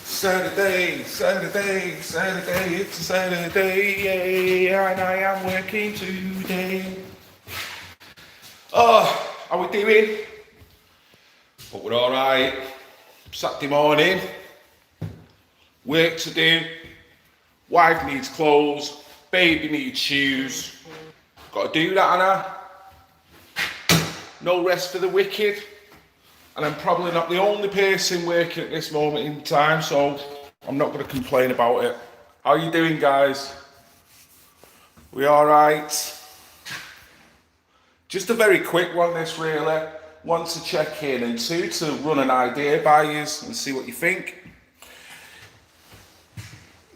Saturday, Saturday, Saturday, it's a Saturday, yeah, and I am working today. Oh, how we doing? But we're alright. Saturday morning, work to do, wife needs clothes, baby needs shoes. Got to do that, Anna. No rest for the wicked. And I'm probably not the only person working at this moment in time, so I'm not going to complain about it. How are you doing, guys? We all right? Just a very quick one, this really. One, to check in, and two, to run an idea by you and see what you think.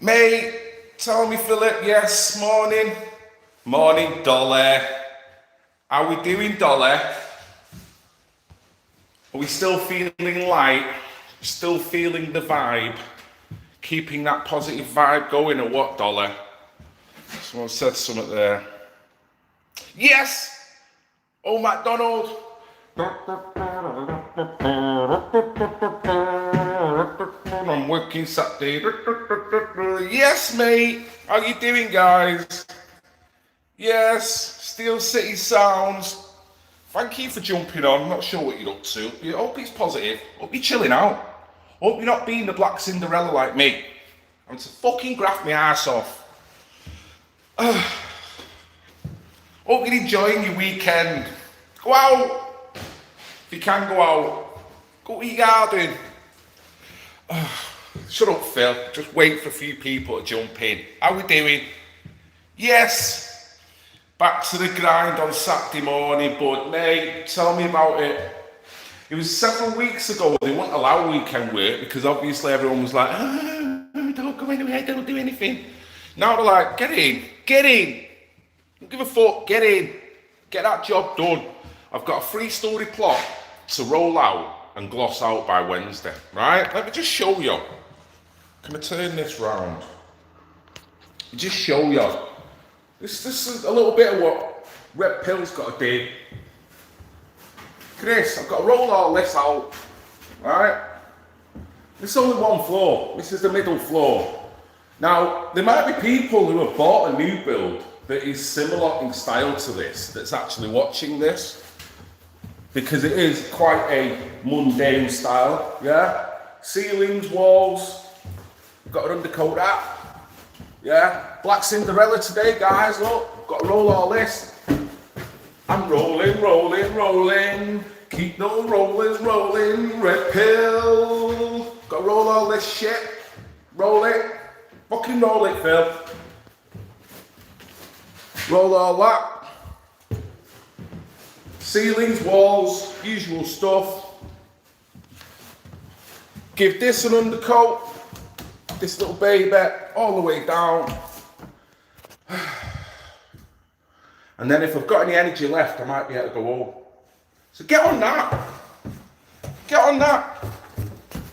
Mate, tell me, Philip, yes, morning. Morning, Dolly. How we doing, Dolly? Are we still feeling light? Still feeling the vibe? Keeping that positive vibe going, or what, Dolly? Someone said something there. Yes! Oh, McDonald! I'm working Saturday. Yes, mate! How you doing, guys? Yes, Steel City Sounds. Thank you for jumping on. I'm not sure what you're up to. I hope it's positive. Hope you're chilling out. Hope you're not being the Black Cinderella like me. I'm to fucking graft my ass off. Hope you're enjoying your weekend. Go out. If you can go out. Go to your garden. Shut up, Phil. Just wait for a few people to jump in. How we doing? Yes. Back to the grind on Saturday morning, bud. Mate, tell me about it. It was several weeks ago they wouldn't allow weekend work because obviously everyone was like, don't go anywhere, don't do anything. Now they're like, get in. Don't give a fuck, get in. Get that job done. I've got a 3-story plot to roll out and gloss out by Wednesday, right? Let me just show you. Can I turn this round? Just show you. This is a little bit of what Red Pill's got to do. Chris, I've got to roll all this out, right? This is only one floor. This is the middle floor. Now, there might be people who have bought a new build that is similar in style to this, that's actually watching this, because it is quite a mundane style, yeah? Ceilings, walls, got an undercoat hat. Yeah, Black Cinderella today, guys, look, got to roll all this. I'm rolling. Keep those rollers rolling. Red Pill. Got to roll all this shit. Roll it. Fucking roll it, Phil. Roll all that. Ceilings, walls, usual stuff. Give this an undercoat. This little baby all the way down. And then if I've got any energy left, I might be able to go home. So get on that.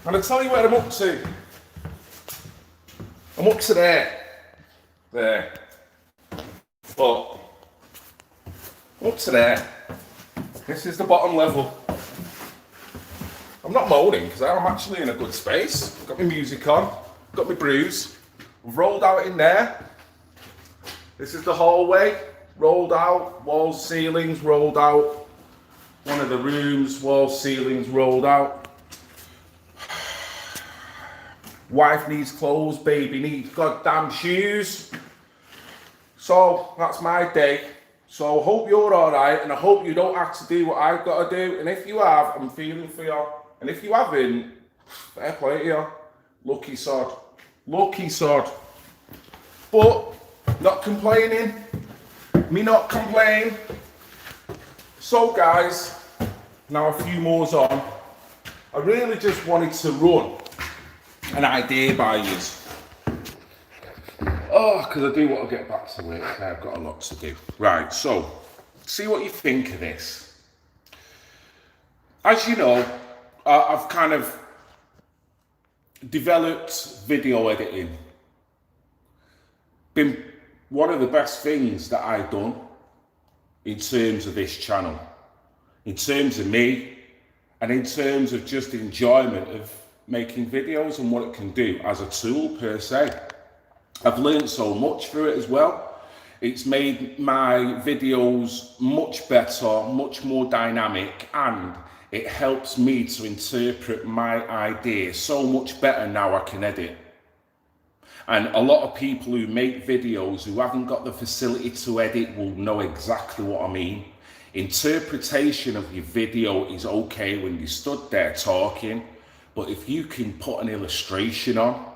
And I'll tell you where I'm up to. I'm up to there. But I'm up to there. This is the bottom level. I'm not moaning because I'm actually in a good space. Got my music on. Got my brews. We've rolled out in there. This is the hallway. Rolled out. Walls, ceilings rolled out. One of the rooms, walls, ceilings rolled out. Wife needs clothes. Baby needs goddamn shoes. So that's my day. So I hope you're alright, and I hope you don't have to do what I've got to do. And if you have, I'm feeling for you. And if you haven't, fair play to you. Lucky sod. But, not complaining. Me not complain. So guys, now a few more's on. I really just wanted to run an idea by you. Oh, because I do want to get back to work. I've got a lot to do. Right, so, see what you think of this. As you know, I've kind of developed video editing. Been one of the best things that I've done in terms of this channel. In terms of me and in terms of just enjoyment of making videos and what it can do as a tool per se. I've learned so much through it as well. It's made my videos much better, much more dynamic, and it helps me to interpret my ideas so much better now I can edit. And a lot of people who make videos who haven't got the facility to edit will know exactly what I mean. Interpretation of your video is okay when you stood there talking, but if you can put an illustration on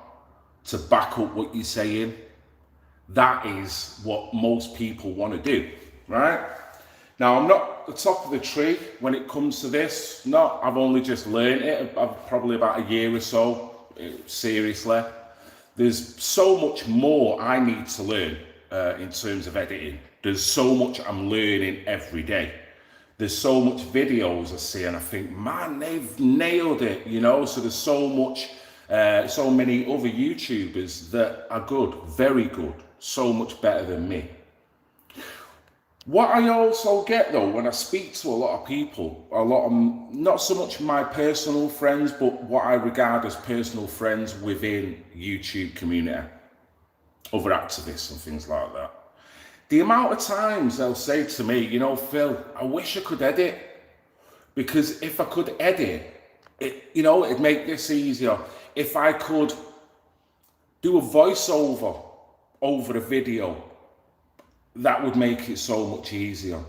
to back up what you're saying, that is what most people want to do, right? Now, I'm not the top of the tree when it comes to this. No, I've only just learned it. I've probably about a year or so, seriously. There's so much more I need to learn in terms of editing. There's so much I'm learning every day. There's so much videos I see and I think, man, they've nailed it, you know? So there's so much, so many other YouTubers that are good, very good, so much better than me. What I also get though, when I speak to a lot of people, a lot of, not so much my personal friends, but what I regard as personal friends within YouTube community, other activists and things like that. The amount of times they'll say to me, you know, Phil, I wish I could edit, because if I could edit, you know, it'd make this easier. If I could do a voiceover over a video, that would make it so much easier.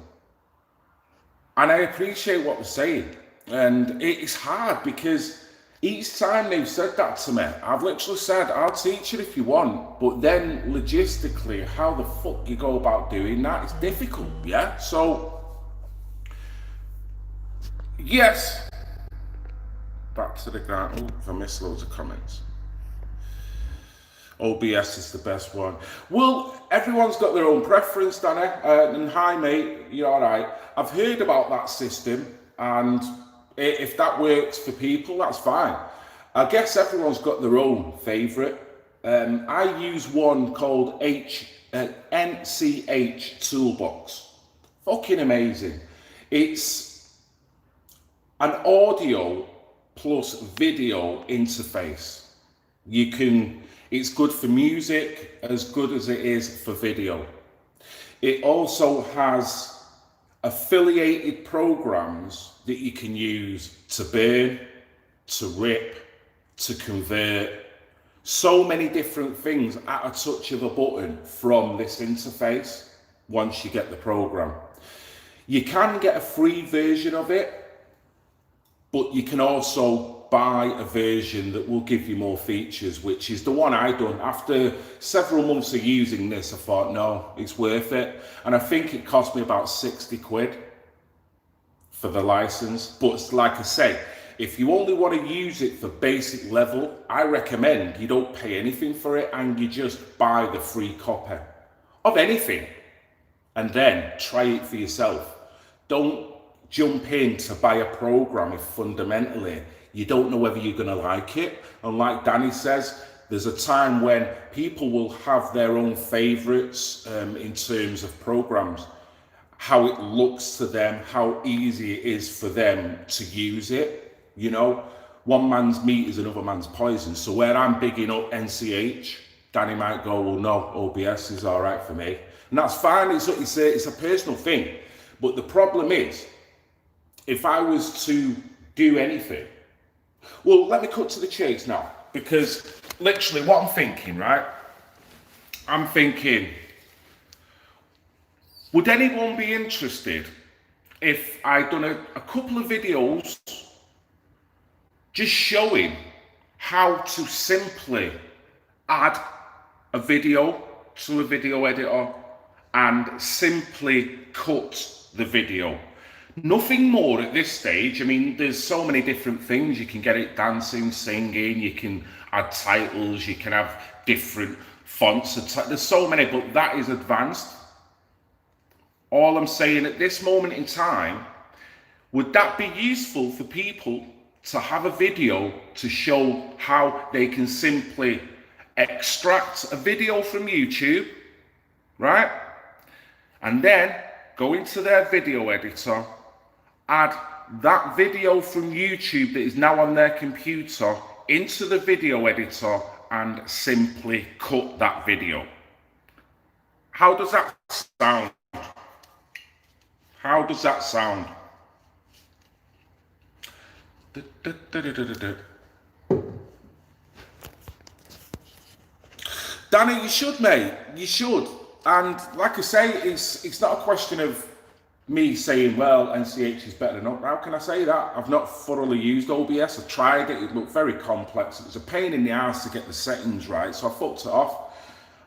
And I appreciate what they're saying. And it's hard because each time they've said that to me, I've literally said, I'll teach you if you want, but then logistically, how the fuck you go about doing that is difficult, yeah? So, yes, back to the ground. Oh, I missed loads of comments. OBS is the best one. Well, everyone's got their own preference, Danny. And hi, mate, you're all right. I've heard about that system, and if that works for people, that's fine. I guess everyone's got their own favourite. I use one called NCH Toolbox. Fucking amazing. It's an audio plus video interface. It's good for music as good as it is for video. It also has affiliated programs that you can use to burn, to rip, to convert. So many different things at a touch of a button from this interface once you get the program. You can get a free version of it, but you can also buy a version that will give you more features, which is the one I done. After several months of using this, I thought, no, it's worth it. And I think it cost me about 60 quid for the license. But like I say, if you only want to use it for basic level, I recommend you don't pay anything for it and you just buy the free copy of anything and then try it for yourself. Don't jump in to buy a program if fundamentally you don't know whether you're going to like it. And like Danny says, there's a time when people will have their own favorites in terms of programs, how it looks to them, how easy it is for them to use it. You know, one man's meat is another man's poison. So where I'm bigging up NCH, Danny might go, well, no, OBS is all right for me. And that's fine. It's what you say. It's a personal thing. But the problem is, if I was to do anything, well, let me cut to the chase now, because literally what I'm thinking, right? I'm thinking, would anyone be interested if I'd done a couple of videos just showing how to simply add a video to a video editor and simply cut the video? Nothing more at this stage. I mean, there's so many different things. You can get it dancing, singing, you can add titles, you can have different fonts. There's so many, but that is advanced. All I'm saying at this moment in time, would that be useful for people to have a video to show how they can simply extract a video from YouTube, right? And then go into their video editor, add that video from YouTube that is now on their computer into the video editor and simply cut that video. How does that sound? How does that sound? Danny, you should, mate. You should. And like I say, it's not a question of me saying, well, NCH is better than us. How can I say that? I've not thoroughly used OBS. I tried it. It looked very complex. It was a pain in the ass to get the settings right, so I fucked it off.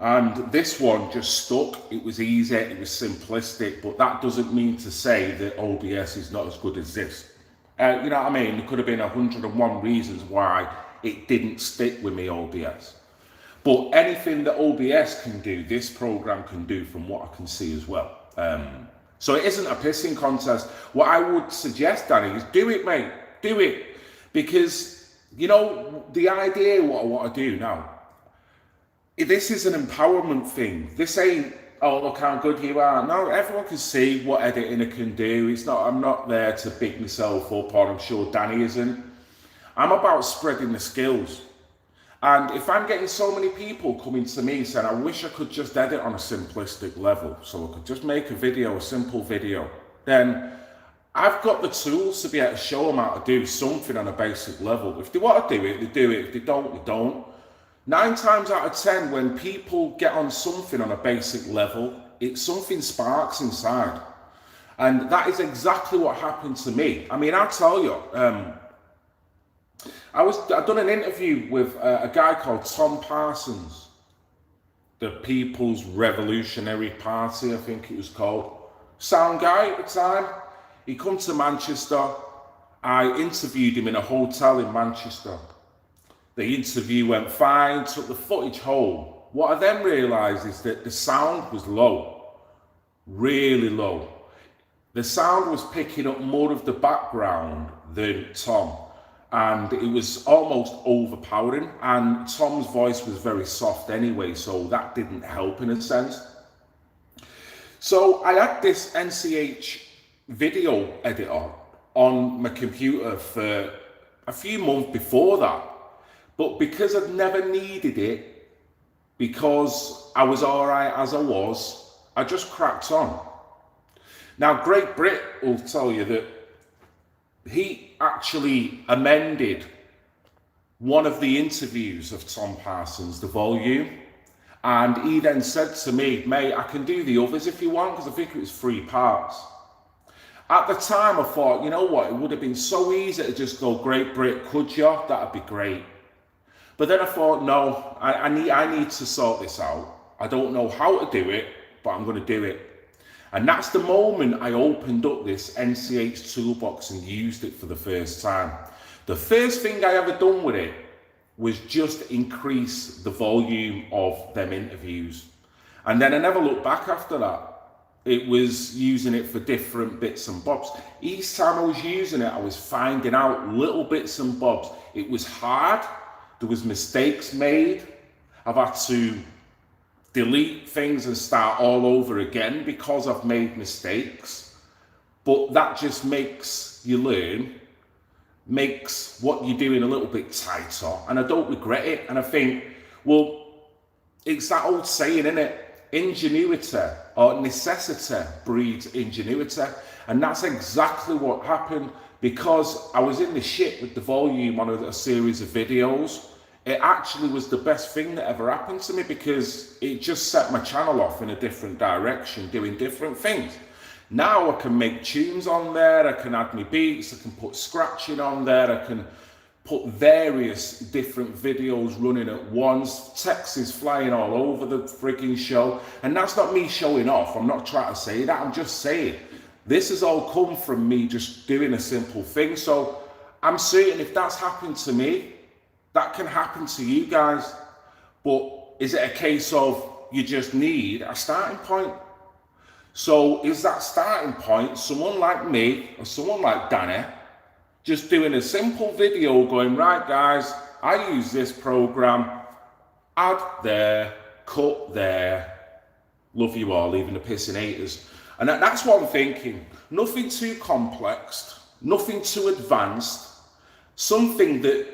And this one just stuck. It was easy. It was simplistic. But that doesn't mean to say that OBS is not as good as this. You know what I mean? There could have been 101 reasons why it didn't stick with me, OBS. But anything that OBS can do, this program can do from what I can see as well. So it isn't a pissing contest. What I would suggest, Danny, is do it, mate. Do it. Because, you know, the idea what I want to do now, this is an empowerment thing. This ain't, oh, look how good you are. No, everyone can see what editing it can do. It's not, I'm not there to big myself up, or I'm sure Danny isn't. I'm about spreading the skills. And if I'm getting so many people coming to me saying, I wish I could just edit on a simplistic level, so I could just make a video, a simple video, then I've got the tools to be able to show them how to do something on a basic level. If they want to do it, they do it. If they don't, they don't. 9 times out of 10, when people get on something on a basic level, something sparks inside. And that is exactly what happened to me. I mean, I'll tell you, I'd done an interview with a guy called Tom Parsons, the People's Revolutionary Party, I think it was called. Sound guy at the time. He come to Manchester. I interviewed him in a hotel in Manchester. The interview went fine, took the footage home. What I then realised is that the sound was low, really low. The sound was picking up more of the background than Tom. And it was almost overpowering, and Tom's voice was very soft anyway, so that didn't help in a sense. So I had this NCH video editor on my computer for a few months before that, but because I'd never needed it, because I was all right as I was, I just cracked on. Now, Great Brit will tell you that he actually amended one of the interviews of Tom Parsons, the volume, and he then said to me, mate, I can do the others if you want, because I think it was 3 parts. At the time, I thought, you know what, it would have been so easy to just go, Great Brit, could you? That'd be great. But then I thought, no, I need to sort this out. I don't know how to do it, but I'm going to do it. And that's the moment I opened up this NCH toolbox and used it for the first time. The first thing I ever done with it was just increase the volume of them interviews. And then I never looked back after that. It was using it for different bits and bobs. Each time I was using it, I was finding out little bits and bobs. It was hard. There was mistakes made. I've had to delete things and start all over again because I've made mistakes. But that just makes you learn, makes what you're doing a little bit tighter, and I don't regret it. And I think, well, it's that old saying, isn't it? Ingenuity or necessity breeds ingenuity. And that's exactly what happened, because I was in the shit with the volume on a series of videos. It actually was the best thing that ever happened to me, because it just set my channel off in a different direction, doing different things. Now I can make tunes on there, I can add my beats, I can put scratching on there, I can put various different videos running at once. Text is flying all over the freaking show. And that's not me showing off. I'm not trying to say that. I'm just saying this has all come from me just doing a simple thing. So I'm certain if that's happened to me, that can happen to you guys. But is it a case of you just need a starting point? So is that starting point someone like me or someone like Danny just doing a simple video going, right guys, I use this program, add there, cut there, love you all, even the pissing haters. And that's what I'm thinking. Nothing too complex, nothing too advanced, something that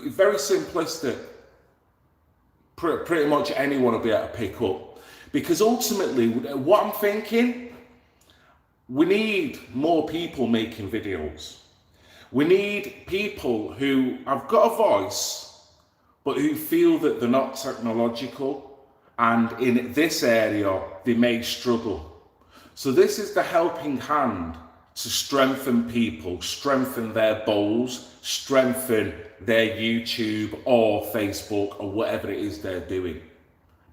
very simplistic, pretty much anyone will be able to pick up. Because ultimately, what I'm thinking, we need more people making videos. We need people who have got a voice, but who feel that they're not technological, and in this area, they may struggle. So this is the helping hand to strengthen people, strengthen their goals, strengthen their YouTube or Facebook or whatever it is they're doing.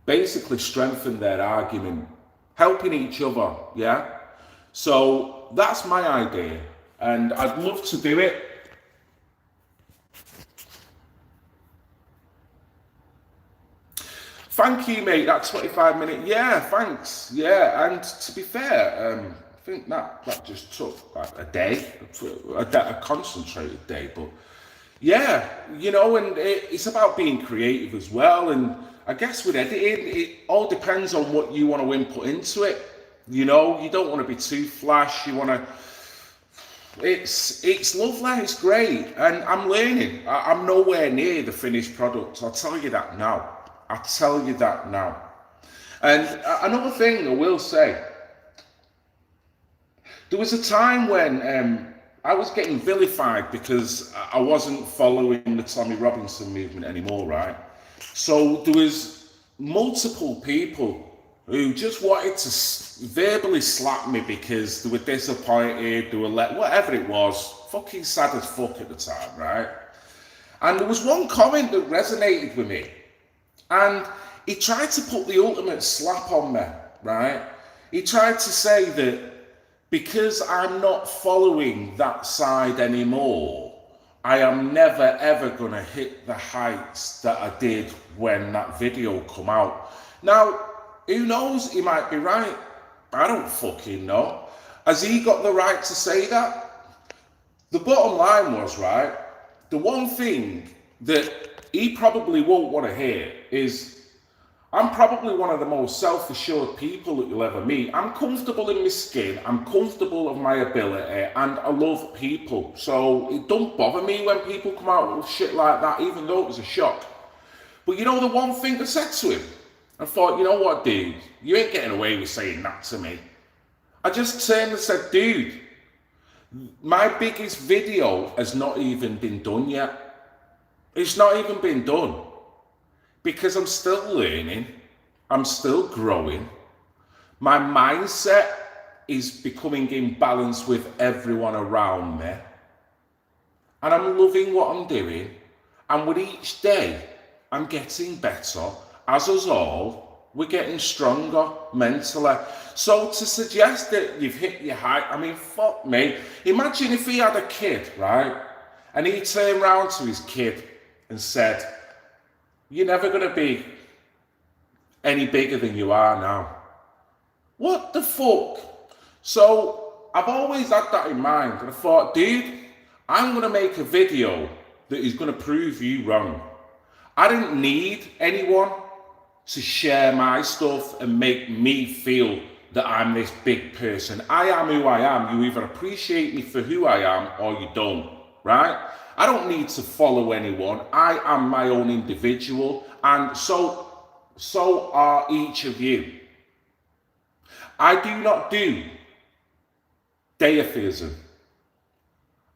Basically strengthen their argument, helping each other, yeah? So that's my idea, and I'd love to do it. Thank you, mate, that 25-minute, yeah, thanks, yeah, and to be fair, I think that just took like a day, a concentrated day, but yeah, you know, and it's about being creative as well, and I guess with editing, it all depends on what you want to input into it, you know, you don't want to be too flash, you want to, it's lovely, it's great, and I'm learning, I'm nowhere near the finished product, I'll tell you that now. I tell you that now. And another thing I will say, there was a time when I was getting vilified because I wasn't following the Tommy Robinson movement anymore, right? So there was multiple people who just wanted to verbally slap me because they were disappointed, they were whatever it was, fucking sad as fuck at the time, right? And there was one comment that resonated with me. And he tried to put the ultimate slap on me, right? He tried to say that because I'm not following that side anymore, I am never ever gonna hit the heights that I did when that video come out. Now, who knows, he might be right. I don't fucking know. Has he got the right to say that? The bottom line was, right, the one thing that he probably won't want to hear is I'm probably one of the most self-assured people that you'll ever meet. I'm comfortable in my skin, I'm comfortable of my ability, and I love people. So it don't bother me when people come out with shit like that, even though it was a shock. But you know the one thing I said to him? I thought, you know what, dude? You ain't getting away with saying that to me. I just turned and said, dude, my biggest video has not even been done yet. It's not even been done because I'm still learning, I'm still growing. My mindset is becoming in balance with everyone around me. And I'm loving what I'm doing. And with each day, I'm getting better. As us all, we're getting stronger mentally. So to suggest that you've hit your height, I mean, fuck me. Imagine if he had a kid, right? And he turned around to his kid and said, you're never going to be any bigger than you are now. What the fuck? So I've always had that in mind, and I thought, dude, I'm going to make a video that is going to prove you wrong. I didn't need anyone to share my stuff and make me feel that I'm this big person. I am who I am. You either appreciate me for who I am or you don't, right? I don't need to follow anyone. I am my own individual, and so are each of you. I do not do deism.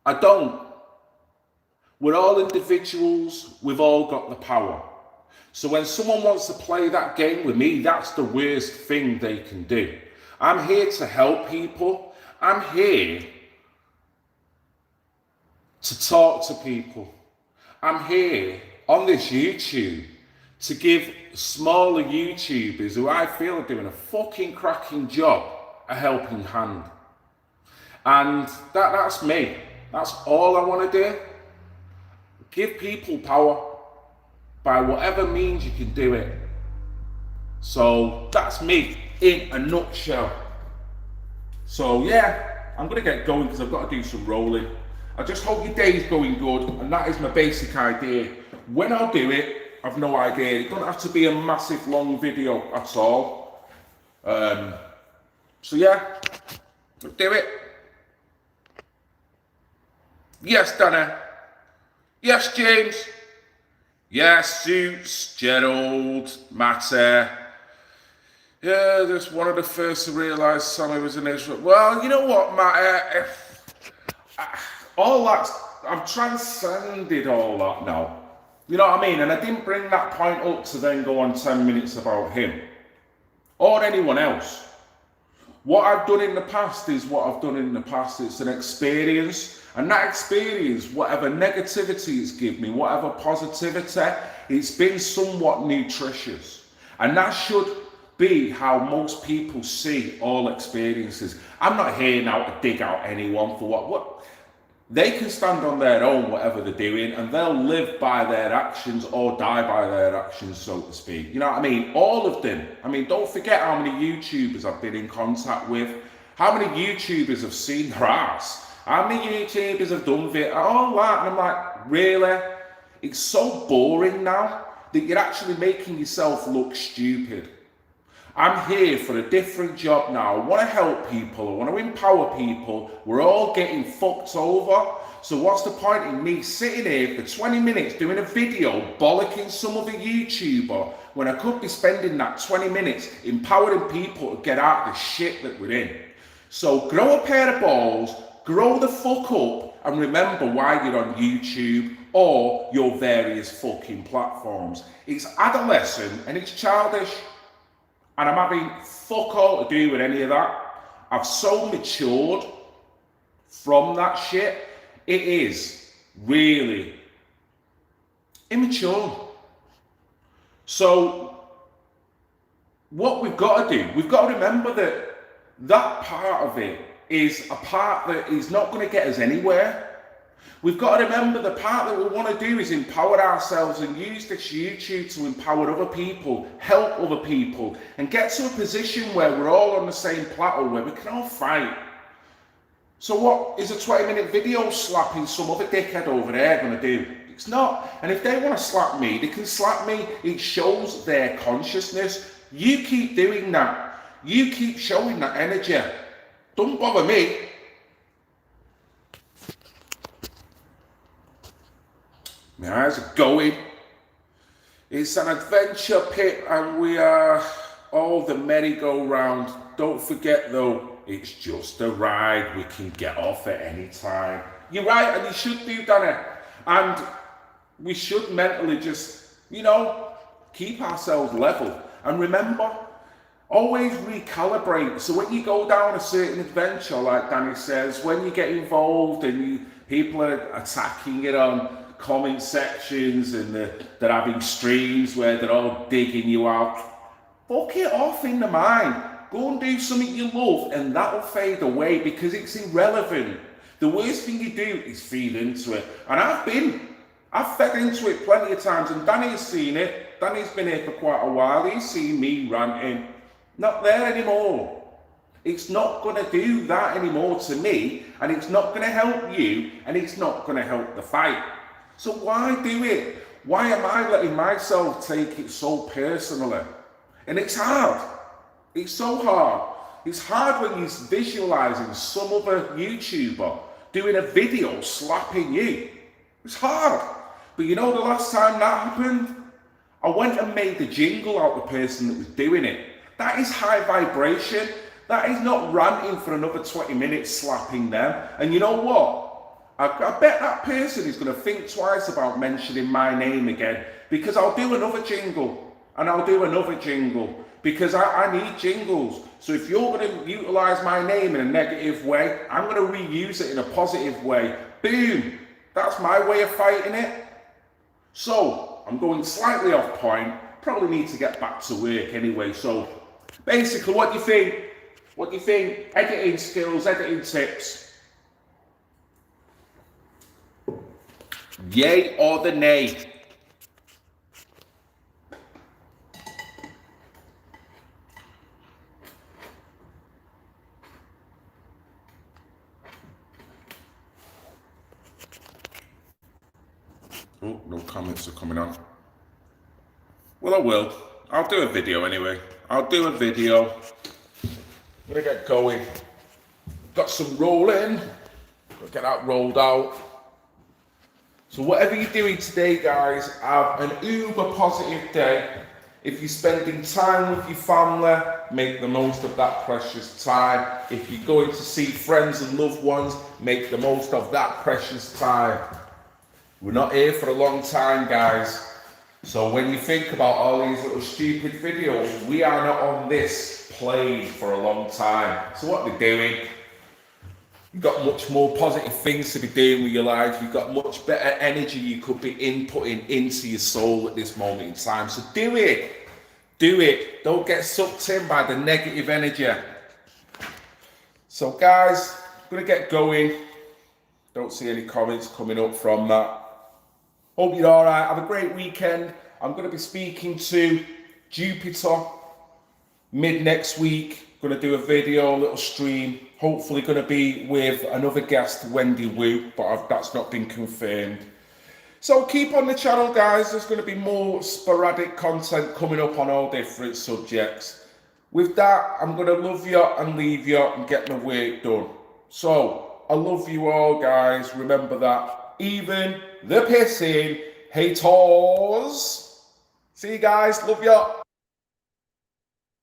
I don't. We're all individuals. We've all got the power. So when someone wants to play that game with me, that's the worst thing they can do. I'm here to help people. I'm here to talk to people. I'm here on this YouTube to give smaller YouTubers who I feel are doing a fucking cracking job a helping hand. And that's me. That's all I want to do. Give people power by whatever means you can do it. So that's me in a nutshell. So yeah, I'm going to get going because I've got to do some rolling. I just hope your day is going good, and that is my basic idea. When I'll do it, I've no idea. It doesn't have to be a massive long video at all. So yeah, do it. Yes, Dana. Yes, James. Yes, Suits, Gerald, Matter. Yeah, that's one of the first to realise Sammy was in Israel. Well, you know what, Matt? All that, I've transcended all that now. You know what I mean? And I didn't bring that point up to then go on 10 minutes about him or anyone else. What I've done in the past is what I've done in the past. It's an experience. And that experience, whatever negativity it's given me, whatever positivity, it's been somewhat nutritious. And that should be how most people see all experiences. I'm not here now to dig out anyone for what they can stand on their own, whatever they're doing, and they'll live by their actions or die by their actions, so to speak. You know what I mean? All of them. I mean, don't forget how many YouTubers I've been in contact with, how many YouTubers have seen their ass, how many YouTubers have done all that, and I'm like, really? It's so boring now that you're actually making yourself look stupid. I'm here for a different job now. I want to help people. I want to empower people. We're all getting fucked over. So what's the point in me sitting here for 20 minutes doing a video bollocking some other YouTuber when I could be spending that 20 minutes empowering people to get out of the shit that we're in? So grow a pair of balls, grow the fuck up, and remember why you're on YouTube or your various fucking platforms. It's adolescent and it's childish. And I'm having fuck all to do with any of that. I've so matured from that shit. It is really immature. So what we've got to do, we've got to remember that that part of it is a part that is not going to get us anywhere. We've got to remember the part that we want to do is empower ourselves and use this YouTube to empower other people, help other people, and get to a position where we're all on the same plateau where we can all fight. So what is a 20-minute video slapping some other dickhead over there going to do? It's not. And if they want to slap me, they can slap me. It shows their consciousness. You keep doing that. You keep showing that energy. Don't bother me. My eyes are going. It's an adventure pit and we are all the merry-go-round. Don't forget though, it's just a ride. We can get off at any time. You're right, and you should do, Danny. And we should mentally just, keep ourselves level. And remember, always recalibrate. So when you go down a certain adventure, like Danny says, when you get involved and people are attacking it on comment sections and they're having streams where they're all digging you out, fuck it off in the mind. Go and do something you love and that'll fade away because it's irrelevant. The worst thing you do is feed into it. And I've fed into it plenty of times, and Danny's seen it. Danny's been here for quite a while. He's seen me ranting. Not there anymore. It's not going to do that anymore to me, and it's not going to help you, and it's not going to help the fight. So why do it? Why am I letting myself take it so personally? And it's hard. It's so hard. It's hard when you're visualizing some other YouTuber doing a video slapping you. It's hard. But you know the last time that happened? I went and made the jingle out the person that was doing it. That is high vibration. That is not ranting for another 20 minutes slapping them. And you know what? I bet that person is going to think twice about mentioning my name again, because I'll do another jingle and I'll do another jingle because I need jingles. So if you're going to utilize my name in a negative way, I'm going to reuse it in a positive way. Boom. That's my way of fighting it. So I'm going slightly off point. Probably need to get back to work anyway. So basically, what do you think? What do you think? Editing skills, editing tips. Yay or the nay? Oh, no comments are coming on. Well, I will. I'll do a video anyway. I'll do a video. I'm gonna get going. Got some rolling. Get that rolled out. So whatever you're doing today, guys, have an uber positive day. If you're spending time with your family, make the most of that precious time. If you're going to see friends and loved ones, make the most of that precious time. We're not here for a long time, guys. So when you think about all these little stupid videos, we are not on this plane for a long time. So what we're doing, you've got much more positive things to be doing with your life. You've got much better energy you could be inputting into your soul at this moment in time. So do it. Do it. Don't get sucked in by the negative energy. So guys, I'm going to get going. Don't see any comments coming up from that. Hope you're all right. Have a great weekend. I'm going to be speaking to Jupiter mid next week. Going to do a video, a little stream. Hopefully going to be with another guest, Wendy Wu, but that's not been confirmed. So keep on the channel, guys. There's going to be more sporadic content coming up on all different subjects. With that, I'm going to love you and leave you and get my work done. So I love you all, guys. Remember that. Even the pissing haters. See you guys. Love you.